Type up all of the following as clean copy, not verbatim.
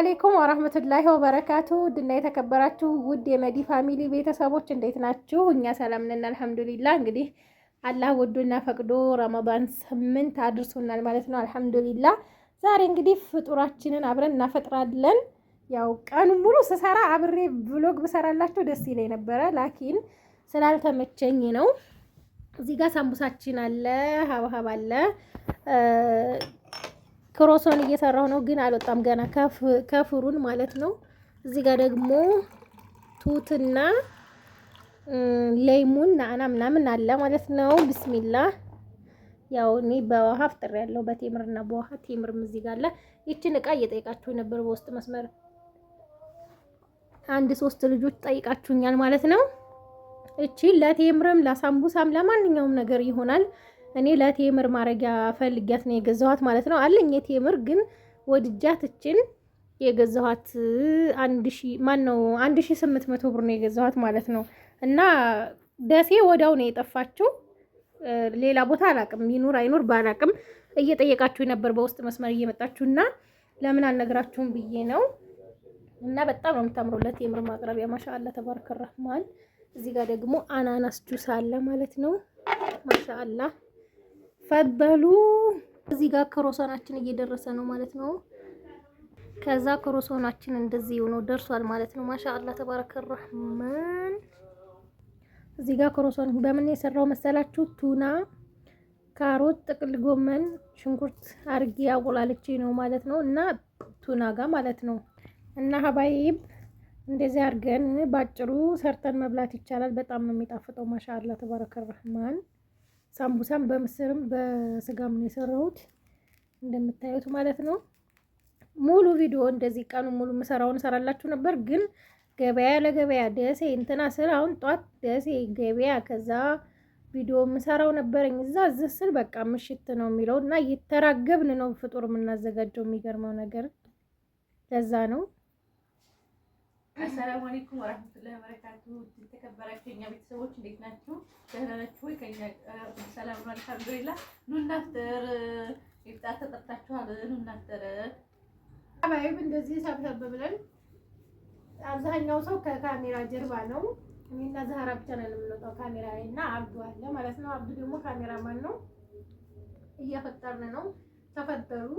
አለይኩም ወራህመቱላሂ ወበረካቱ ድና የተከበራችሁ ውድ የመዲ ፋሚሊ ቤተሰቦች እንዴት ናችሁ? እኛ ሰላም ነን አልሐምዱሊላህ። እንግዲህ አላህ ወዶና ፈቅዶ ረመዳን 8 አድርሶናል ማለት ነው። አልሐምዱሊላህ። ዛሬ እንግዲህ ፍጡራችንን አብረን እናፈጥራለን። ያው ቀኑን ሙሉ ስሰራ አብሬ ብሎግ ብሰራላችሁ ደስ ይለኝ ነበረ፣ ላኪን ስላልተመቸኝ ነው። እዚህ ጋር ሳምቡሳችን አለ፣ ሀብሀብ አለ፣ ክሮሶን እየሰራሁ ነው፣ ግን አልወጣም ገና ከፍሩን ማለት ነው። እዚህ ጋር ደግሞ ቱትና ሌሙን ናና ምናምን አለ ማለት ነው። ቢስሚላህ። ያው እኔ በውሃ ፍጥር ያለው በቴምርና በውሃ ቴምርም እዚህ ጋር አለ። ይችን እቃ እየጠየቃችሁ ነበር በውስጥ መስመር፣ አንድ 3 ልጆች ጠይቃችሁኛል ማለት ነው። እቺ ለቴምርም ለሳምቡሳም ለማንኛውም ነገር ይሆናል። እኔ ለቴምር ማረጊያ ፈልጊያት ነው የገዛኋት ማለት ነው። አለኝ የቴምር ግን ወድጃት እችን የገዛኋት 1800 ብር ነው የገዛኋት ማለት ነው። እና ደሴ ወዳው ነው የጠፋችው። ሌላ ቦታ አላቅም፣ ይኑር አይኑር ባላቅም እየጠየቃችሁ ነበር በውስጥ መስመር እየመጣችሁና ለምን አልነግራችሁም ብዬ ነው። እና በጣም ነው የምታምረው ለቴምር ማቅረቢያ ማሻአላ ተባረከ ረህማን። እዚህ ጋር ደግሞ አናናስ ጁስ አለ ማለት ነው። ማሻአላ ፈበሉ። እዚህ ጋር ክሮሶናችን እየደረሰ ነው ማለት ነው። ከዛ ክሮሶናችን እንደዚህ ሆኖ ደርሷል ማለት ነው። ማሻአላ ተባረከ ረህማን። እዚህ ጋር ክሮሶን በምን የሰራው መሰላችሁ? ቱና፣ ካሮት፣ ጥቅል ጎመን፣ ሽንኩርት አርጌ አቆላልቼ ነው ማለት ነው። እና ቱና ጋር ማለት ነው። እና ሀባይብ እንደዚህ አድርገን ባጭሩ ሰርተን መብላት ይቻላል። በጣም ነው የሚጣፍጠው። ማሻአላ ተባረከ ረህማን። ሳምቡሳም በምስርም በስጋም ነው የሰራሁት እንደምታዩት ማለት ነው። ሙሉ ቪዲዮ እንደዚህ ቀኑ ሙሉ ምሰራውን ሰራላችሁ ነበር፣ ግን ገበያ ለገበያ ደሴ እንትና ስለ አሁን ጧት ደሴ ገበያ ከዛ ቪዲዮ ምሰራው ነበረኝ እዛ ዝስል በቃ ምሽት ነው የሚለው እና እየተራገብን ነው ፍጡር የምናዘጋጀው። የሚገርመው ነገር ለዛ ነው። አሰላሙ አለይኩም ወራህመቱላሂ ወበረካቱ። ተከበራችሁ የኛ ቤተሰቦች እንዴት ናችሁ? ደህና ናችሁ ወይ? ከኛ ሰላም ነው አልሐምዱሊላህ። ኑ እናፍጥር፣ ኢፍጣር ተጠርታችኋል። ኑ እናፍጥር። አባይብ እንደዚህ ሰብሰብ ብለን አብዛኛው ሰው ከካሜራ ጀርባ ነው። እኔና ዛህራ ብቻ ነን የምንወጣው ካሜራ ላይ እና አብዱ አለ ማለት ነው። አብዱ ደግሞ ካሜራማን ነው። እያፈጠርን ነው። ተፈጠሩ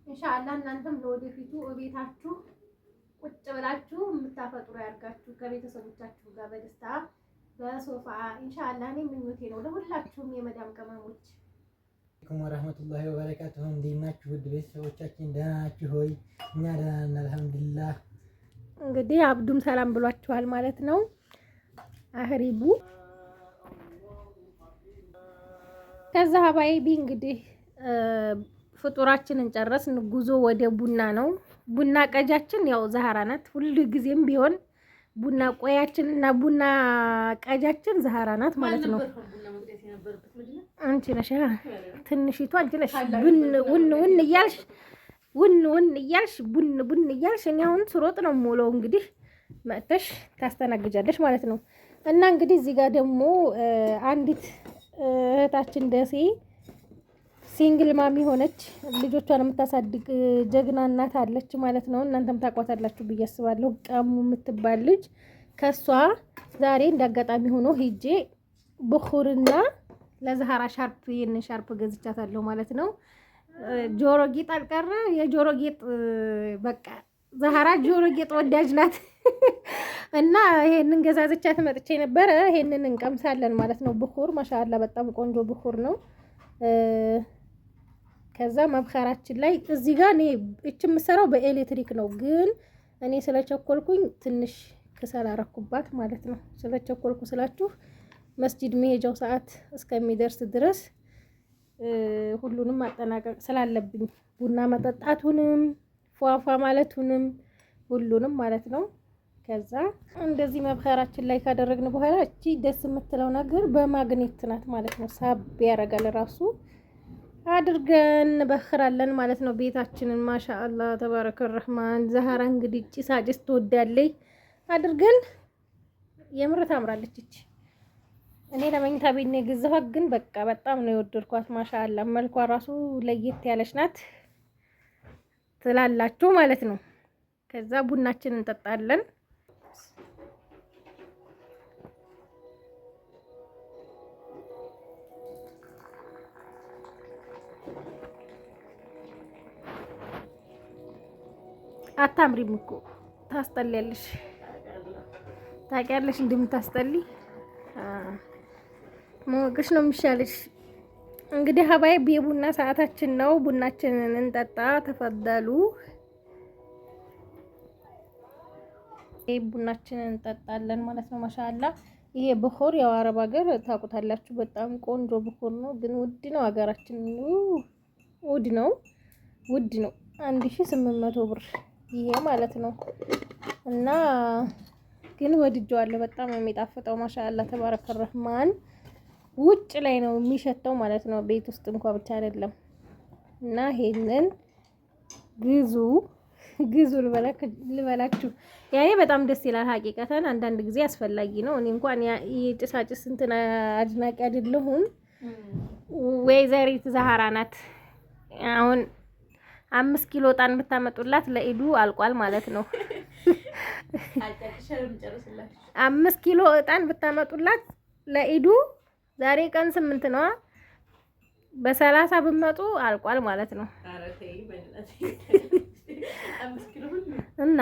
ኢንሻአላህ። እናንተም ለወደፊቱ እቤታችሁ ቁጭ ብላችሁ የምታፈጥሩ ያርጋችሁ ከቤተሰቦቻችሁ ጋር በደስታ በሶፋ ኢንሻአላህ። እኔ ምኞቴ ነው ለሁላችሁም የመዳም ቅመሞች። አለይኩም ወራህመቱላሂ ወበረካቱሁ። እንዴት ናችሁ ውድ ቤተሰቦቻችን? ደህና ናችሁ ሆይ? እኛ ደህና ነን አልሐምዱሊላህ። እንግዲህ አብዱም ሰላም ብሏችኋል ማለት ነው። አህሪቡ ከዛ ሀባይቢ እንግዲህ ፍጡራችንን ጨረስን። ጉዞ ወደ ቡና ነው። ቡና ቀጃችን ያው ዛህራ ናት። ሁሉ ጊዜም ቢሆን ቡና ቆያችን እና ቡና ቀጃችን ዛህራ ናት ማለት ነው። አንቺ ነሽ ትንሽቱ፣ አንቺ ነሽ ውን እያልሽ ቡን እያልሽ እኔ አሁን ስሮጥ ነው የምውለው። እንግዲህ መጥተሽ ታስተናግጃለሽ ማለት ነው። እና እንግዲህ እዚህ ጋር ደግሞ አንዲት እህታችን ደሴ ሲንግል ማሚ ሆነች ልጆቿን የምታሳድግ ጀግና እናት አለች ማለት ነው። እናንተም ታቋታላችሁ ብዬ አስባለሁ። ቀሙ የምትባል ልጅ ከሷ ዛሬ እንዳጋጣሚ ሆኖ ሄጄ ብኹርና ለዛህራ ሻርፕ ይሄንን ሻርፕ ገዝቻታለሁ ማለት ነው። ጆሮ ጌጥ አልቀረ የጆሮ ጌጥ በቃ ዛህራ ጆሮ ጌጥ ወዳጅ ናት እና ይሄንን ገዛዝቻት መጥቼ ነበረ። ይሄንን እንቀምሳለን ማለት ነው። ብኹር ማሻአላ በጣም ቆንጆ ብኹር ነው። ከዛ መብኸራችን ላይ እዚህ ጋር እኔ እቺ የምሰራው በኤሌክትሪክ ነው፣ ግን እኔ ስለቸኮልኩኝ ትንሽ ከሰል አረኩባት ማለት ነው። ስለቸኮልኩ ስላችሁ መስጂድ መሄጃው ሰዓት እስከሚደርስ ድረስ ሁሉንም ማጠናቀቅ ስላለብኝ ቡና መጠጣቱንም ፏፏ ማለቱንም ሁሉንም ማለት ነው። ከዛ እንደዚህ መብኸራችን ላይ ካደረግን በኋላ እቺ ደስ የምትለው ነገር በማግኔት ናት ማለት ነው። ሳብ ያደርጋል ራሱ አድርገን በኽራለን ማለት ነው ቤታችንን። ማሻአላ ተባረከ ረህማን። ዛህራ እንግዲህ ጭሳጭስ ትወዳለች። አድርገን የምር ታምራለች እቺ። እኔ ለመኝታ ቤት ነው የገዛኋት፣ ግን በቃ በጣም ነው የወደድኳት። ማሻአላ መልኳ ራሱ ለየት ያለች ናት ትላላችሁ ማለት ነው። ከዛ ቡናችን እንጠጣለን። አታምሪም እኮ ታስጠሊያለሽ። ታውቂያለሽ እንደምታስጠሊ ሞገሽ ነው የሚሻለሽ። እንግዲህ ሀባይ የቡና ሰዓታችን ነው። ቡናችንን እንጠጣ። ተፈደሉ። ቡናችንን እንጠጣለን ማለት ነው። ማሻአላ ይሄ ብኹር ያው አረብ ሀገር ታውቁታላችሁ። በጣም ቆንጆ ብኹር ነው፣ ግን ውድ ነው። ሀገራችን ውድ ነው 1800 ብር ይሄ ማለት ነው። እና ግን ወድጄዋለሁ። በጣም የሚጣፍጠው ማሻአላ ተባረከ ረህማን። ውጭ ላይ ነው የሚሸተው ማለት ነው፣ ቤት ውስጥ እንኳን ብቻ አይደለም። እና ይሄንን ግዙ ልበላችሁ። ያኔ በጣም ደስ ይላል ሀቂቀተን። አንዳንድ ጊዜ አስፈላጊ ነው። እኔ እንኳን የጭሳጭስ እንትን አድናቂ አይደለሁም። ወይዘሪት ዛህራ ናት አሁን 5 ኪሎ ጣን ብታመጡላት ለኢዱ አልቋል ማለት ነው። 5 ኪሎ እጣን ብታመጡላት ለኢዱ ዛሬ ቀን 8 ነው። በ30 ብመጡ አልቋል ማለት ነው። እና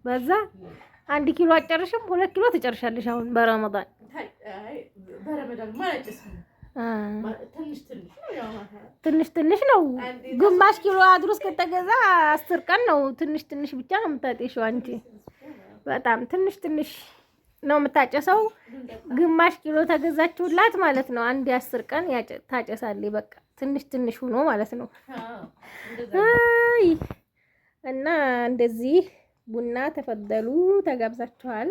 በዛ 1 ኪሎ አጨርሽም 2 ኪሎ ትጨርሻለሽ አሁን በረመዳን ትንሽ ነው። ግማሽ ኪሎ አድሮስ ከተገዛ 10 ቀን ነው። ትንሽ ብቻ ነው የምታጤሽው አንቺ። በጣም ትንሽ ነው የምታጨሰው። ግማሽ ኪሎ ተገዛችሁላት ማለት ነው። አንድ 10 ቀን ታጨሳለች። በቃ ትንሽ ሆኖ ማለት ነው። እና እንደዚህ ቡና ተፈደሉ ተጋብዛችኋል።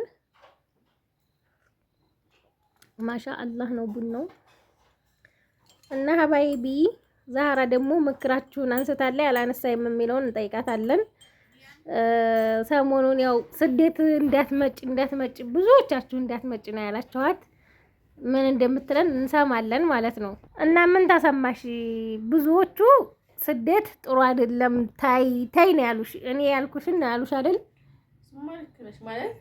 ማሻአላህ ነው ቡናው። እና ሀባይቢ ዛህራ ደግሞ ምክራችሁን አንስታለች። አላነሳይም የሚለውን እንጠይቃታለን። ሰሞኑን ያው ስደት እንዳትመጭ ብዙዎቻችሁ እንዳትመጭ ነው ያላችኋት። ምን እንደምትለን እንሰማለን ማለት ነው። እና ምን ተሰማሽ? ብዙዎቹ ስደት ጥሩ አይደለም ታይ ነው ያሉሽ። እኔ ያልኩሽን ያሉሽ አይደል? ማለት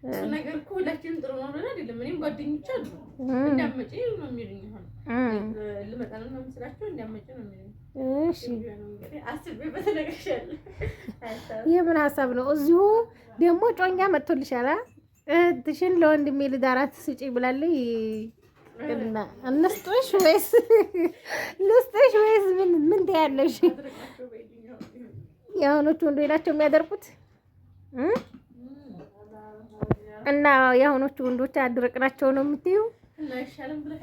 እሱ ነገር እኮ ሁላችንም ጥሩ ነው ብለን አይደለም። እኔም ጓደኞች አሉ እንዳመጪ ነው የሚሉኝ። አሁን ልመጣ ነው መስላችሁ እንዳመጪ ነው የሚሉኝ። እሺ አስቤበት ነገርሻለሁ። የምን ሀሳብ ነው? እዚሁ ደግሞ ጮኛ መጥቶልሻል። እህትሽን ለወንድሜ ልዳራት ስጪ ብላለች። እና እንስጥሽ ወይስ ልስጥሽ ወይስ ምን ትያለሽ? የአሁኖቹ ወንዶች ናቸው የሚያደርጉት እና የአሁኖቹ ወንዶች አድርቅናቸው ነው የምትይው? እና ይሻላል ብለሽ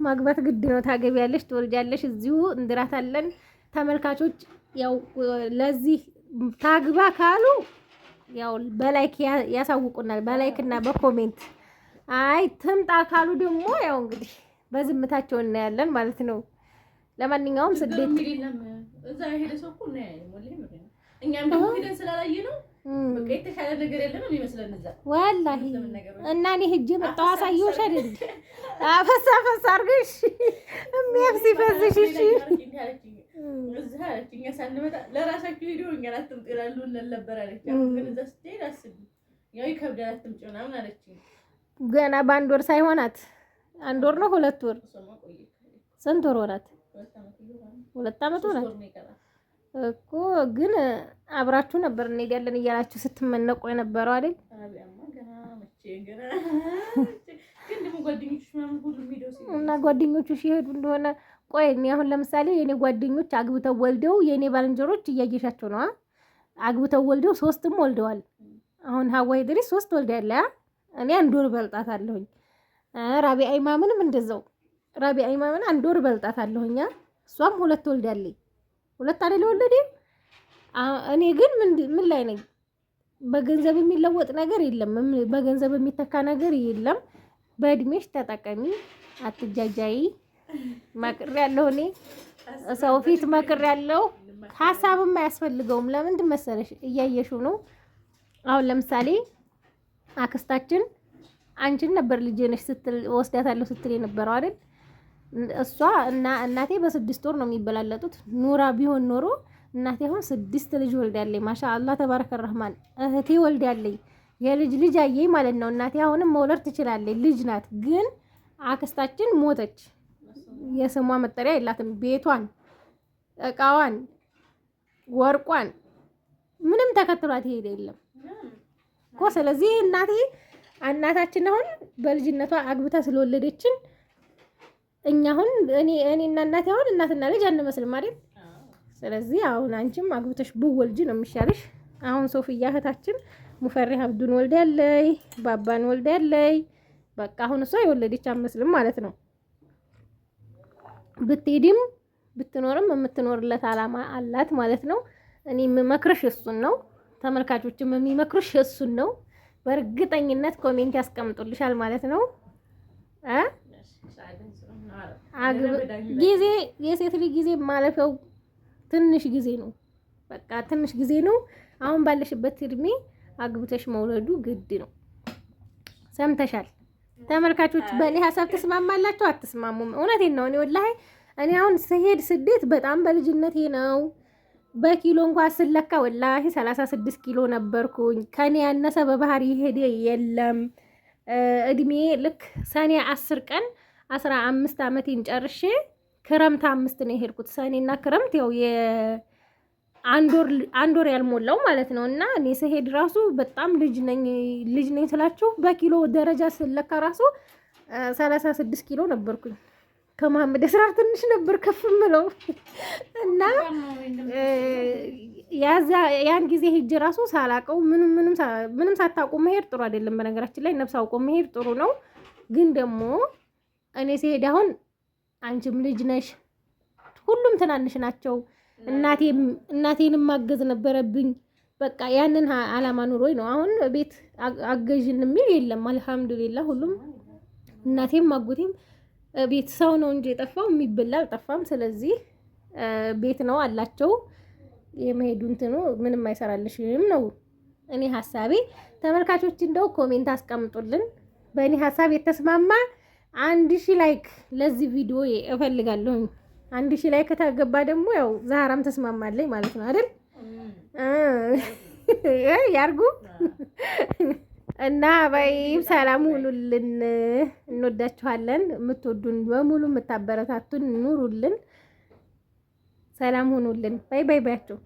ማግባት ግድ ነው። ታገቢያለሽ፣ ትወልጃለሽ፣ እዚሁ እንድራታለን። ተመልካቾች ያው ለዚህ ታግባ ካሉ ያው በላይክ ያሳውቁናል፣ በላይክ እና በኮሜንት። አይ ትምጣ ካሉ ደግሞ ያው እንግዲህ በዝምታቸው እናያለን ማለት ነው። ለማንኛውም ስደት እዛ ሄደ ሰው እኮ ነው ያለው ወላሂ። እኛም ደግሞ ሄደን ስላላየ ነው በቃ የተሻለ ነገር የለም የሚመስለን እዛ ወላሂ። እና እኔ ሂጅ መጣሁ አሳየሁሽ አይደል? አፈሳ አድርገሽ የሚያፍስ ይፈዝሽ። እሺ እዛ እኛ ሳንመጣ ለራሳችሁ ቪዲዮ እኛ አትምጡ ይላሉ ነበር አለች። አሁን ግን እዛ ስትሄድ አስቢ ያው ይከብዳል አትምጪ ምናምን አለች። ገና በአንድ ወር ሳይሆናት 1 ወር ነው 2 ወር ስንት ወር ሆናት? 2 ዓመት ሆናት እኮ። ግን አብራችሁ ነበር እንሄዳለን እያላችሁ ስትመነቁ የነበረው አይደል? እና ጓደኞቹ ሲሄዱ እንደሆነ ቆይ እኔ አሁን ለምሳሌ የኔ ጓደኞች አግብተው ወልደው የኔ ባልንጀሮች እያየሻቸው ነው። አግብተው ወልደው 3ም ወልደዋል። አሁን ሀዋይ ድሪስ 3 ወልዳለ። እኔ 1 ወር በልጣታለሁኝ። ራቢዓ ኢማምንም እንደዛው ራቢዓ ኢማምን 1 ወር በልጣታለሁኛ። እሷም 2 ወልዳለች። 2 አይደል ወለደ። እኔ ግን ምን ላይ ነኝ? በገንዘብ የሚለወጥ ነገር የለም። በገንዘብ የሚተካ ነገር የለም። በእድሜሽ ተጠቀሚ፣ አትጃጃይ። መክሬያለሁ። እኔ ሰው ፊት መክሬያለሁ። ሀሳብም አያስፈልገውም። ለምንድን መሰለሽ? እያየሽው ነው። አሁን ለምሳሌ አክስታችን አንቺን ነበር ልጄ ነሽ ስትል ወስዳታለሁ ስትል የነበረው አይደል? እሷ እና እናቴ በ6 ወር ነው የሚበላለጡት። ኑራ ቢሆን ኖሮ እናቴ አሁን 6 ልጅ ወልዳለች። ማሻአላህ ተባረከ ረህማን። እህቴ ወልዳለች። የልጅ ልጅ አየኝ ማለት ነው። እናቴ አሁንም መውለድ ትችላለች። ልጅ ናት። ግን አክስታችን ሞተች። የስሟ መጠሪያ የላትም። ቤቷን፣ እቃዋን፣ ወርቋን ምንም ተከትሏት ይሄድ የለም እኮ። ስለዚህ እናታችን አሁን በልጅነቷ አግብታ ስለወለደችን እኛ አሁን እኔና እናቴ አሁን እናትና ልጅ አንመስልም አይደል? ስለዚህ አሁን አንቺም አግብተሽ ብወልጂ ነው የሚሻልሽ። አሁን ሶፊያ እህታችን ሙፈሪህ አብዱን ወልዳለይ፣ ባባን ወልዳለይ። በቃ አሁን እሷ የወለደች አመስልም ማለት ነው። ብትሄድም ብትኖርም የምትኖርለት አላማ አላት ማለት ነው። እኔ የምመክርሽ እሱን ነው። ተመልካቾችም የሚመክሩሽ እሱን ነው። በእርግጠኝነት ኮሜንት ያስቀምጡልሻል ማለት ነው። ጊዜ የሴት ልጅ ጊዜ ማለፊያው ትንሽ ጊዜ ነው። በቃ ትንሽ ጊዜ ነው። አሁን ባለሽበት እድሜ አግብተሽ መውለዱ ግድ ነው። ሰምተሻል? ተመልካቾች በእኔ ሀሳብ ተስማማላችሁ አትስማሙም? እውነቴን ነው። እኔ አሁን ስሄድ ስደት በጣም በልጅነቴ ነው። በኪሎ እንኳን ስለካ ወላሂ 36 ኪሎ ነበርኩኝ። ከኔ ያነሰ በባህር ይሄድ የለም። እድሜ ልክ ሰኔ 10 ቀን 15 ዓመቴን ጨርሼ ክረምት 5 ነው የሄድኩት። ሰኔና ክረምት ያው አንድ ወር ያልሞላው ማለት ነው። እና እኔ ስሄድ ራሱ በጣም ልጅ ነኝ ስላችሁ በኪሎ ደረጃ ስለካ ራሱ 36 ኪሎ ነበርኩኝ። ከመሐመድ እስራር ትንሽ ነበር ከፍ ምለው እና ያን ጊዜ ሂጅ ራሱ ሳላቀው ምንም ሳታውቁ መሄድ ጥሩ አይደለም። በነገራችን ላይ ነፍስ አውቆ መሄድ ጥሩ ነው። ግን ደግሞ እኔ ሲሄድ አሁን አንቺም ልጅ ነሽ፣ ሁሉም ትናንሽ ናቸው። እናቴንም ማገዝ ነበረብኝ። በቃ ያንን አላማ ኑሮኝ ነው። አሁን ቤት አገዥን የሚል የለም። አልሐምዱሊላህ ሁሉም እናቴም አጎቴም ቤት ሰው ነው እንጂ የጠፋው የሚበላ አልጠፋም። ስለዚህ ቤት ነው አላቸው። የመሄዱ እንትኑ ምንም አይሰራልሽም ነው እኔ ሀሳቤ። ተመልካቾች እንደው ኮሜንት አስቀምጡልን። በእኔ ሀሳብ የተስማማ 1000 ላይክ ለዚህ ቪዲዮ እፈልጋለሁ። 1000 ላይክ ከተገባ ደግሞ ያው ዛህራም ተስማማለኝ ማለት ነው አይደል? ያርጉ እና ባይብ ሰላም ሁኑልን። እንወዳችኋለን። የምትወዱን በሙሉ የምታበረታቱን ኑሩልን። ሰላም ሁኑልን። ባይ ባይ ባያቸው